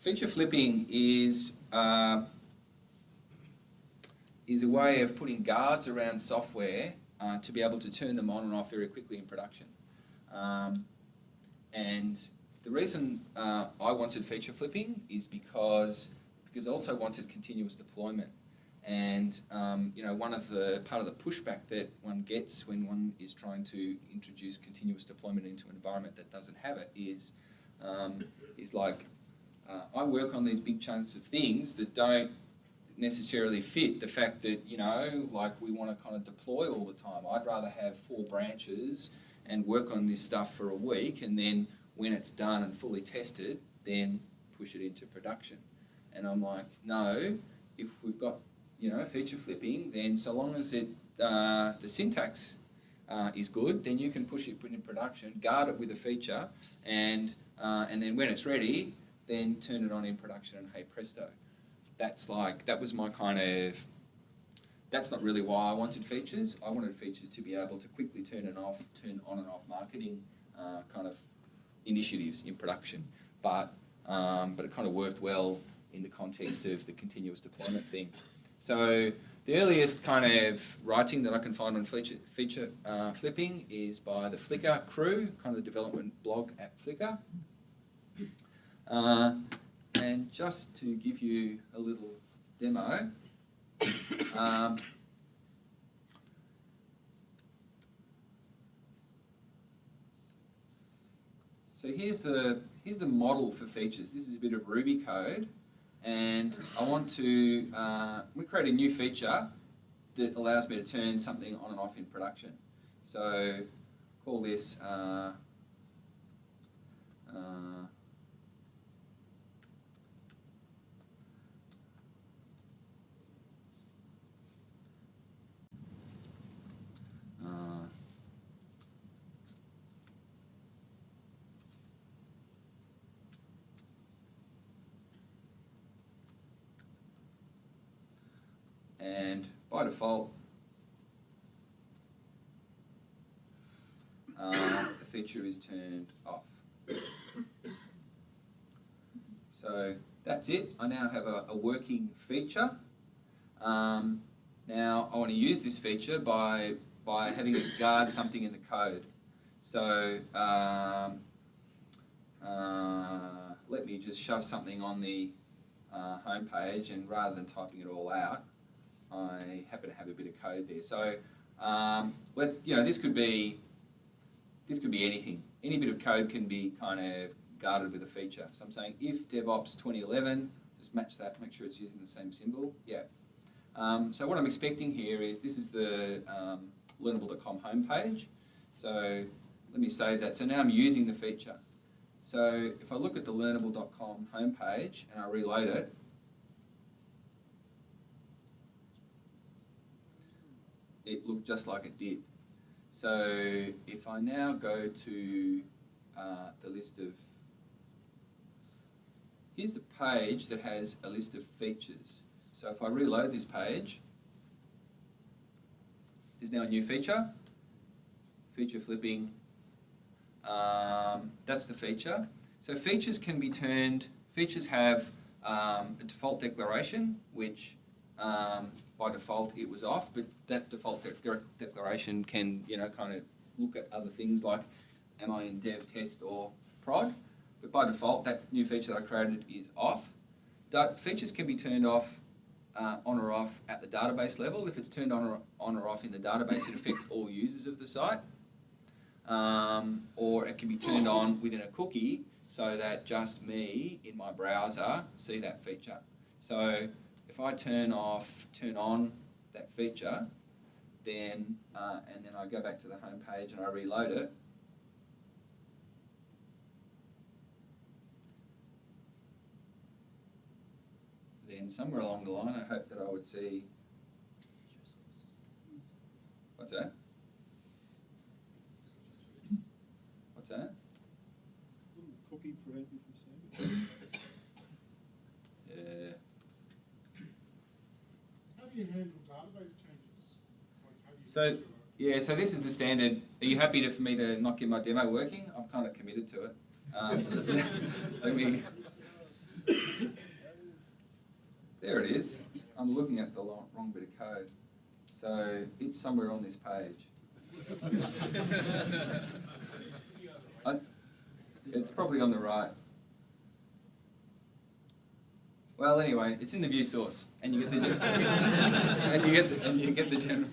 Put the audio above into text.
feature flipping is a way of putting guards around software to be able to turn them on and off very quickly in production. And the reason I wanted feature flipping is because I also wanted continuous deployment. And you know, part of the pushback that one gets when one is trying to introduce continuous deployment into an environment that doesn't have it is like I work on these big chunks of things that don't necessarily fit the fact that, you know, like we want to kind of deploy all the time. I'd rather have 4 branches and work on this stuff for a week, and then when it's done and fully tested, then push it into production. And I'm like, no, if we've got, you know, feature flipping, then so long as it the syntax is good, then you can push it into production, guard it with a feature, and then when it's ready, then turn it on in production, and hey presto. That was my kind of, that's not really why I wanted features. I wanted features to be able to quickly turn on and off marketing kind of initiatives in production. But it kind of worked well in the context of the continuous deployment thing. So the earliest kind of writing that I can find on feature flipping is by the Flickr crew, kind of the development blog at Flickr. And just to give you a little demo, so here's the model for features. This is a bit of Ruby code, and I want to create a new feature that allows me to turn something on and off in production. So call this and by default, the feature is turned off. So that's it. I now have a working feature. Now I want to use this feature by having it guard something in the code. So let me just shove something on the home page, and rather than typing it all out, I happen to have a bit of code there. So this could be anything. Any bit of code can be kind of guarded with a feature. So I'm saying if Devops 2011, just match that, make sure it's using the same symbol. Yeah. So what I'm expecting here is this is the learnable.com homepage. So let me save that. So now I'm using the feature. So if I look at the learnable.com homepage and I reload it, it looked just like it did. So if I now go to the list of, here's the page that has a list of features. So if I reload this page, there's now a new feature, feature flipping. That's the feature. So features can be turned, features have a default declaration, which by default it was off, but that default declaration can, kind of look at other things like, am I in dev, test, or prod? But by default, that new feature that I created is off. Features can be turned off, on or off at the database level. If it's turned on or off in the database, it affects all users of the site. Or it can be turned on within a cookie so that just me in my browser see that feature. So if I turn on that feature, then and then I go back to the home page and I reload it, then somewhere along the line I hope that I would see, what's that? What's that? Cookie prevent you from seeing it. Yeah. How do you handle database changes? So this is the standard. Are you happy for me to not get my demo working? I'm kind of committed to it. There it is. I'm looking at the wrong bit of code. So it's somewhere on this page. It's probably on the right. Well, anyway, it's in the view source, and you get the and you get the general.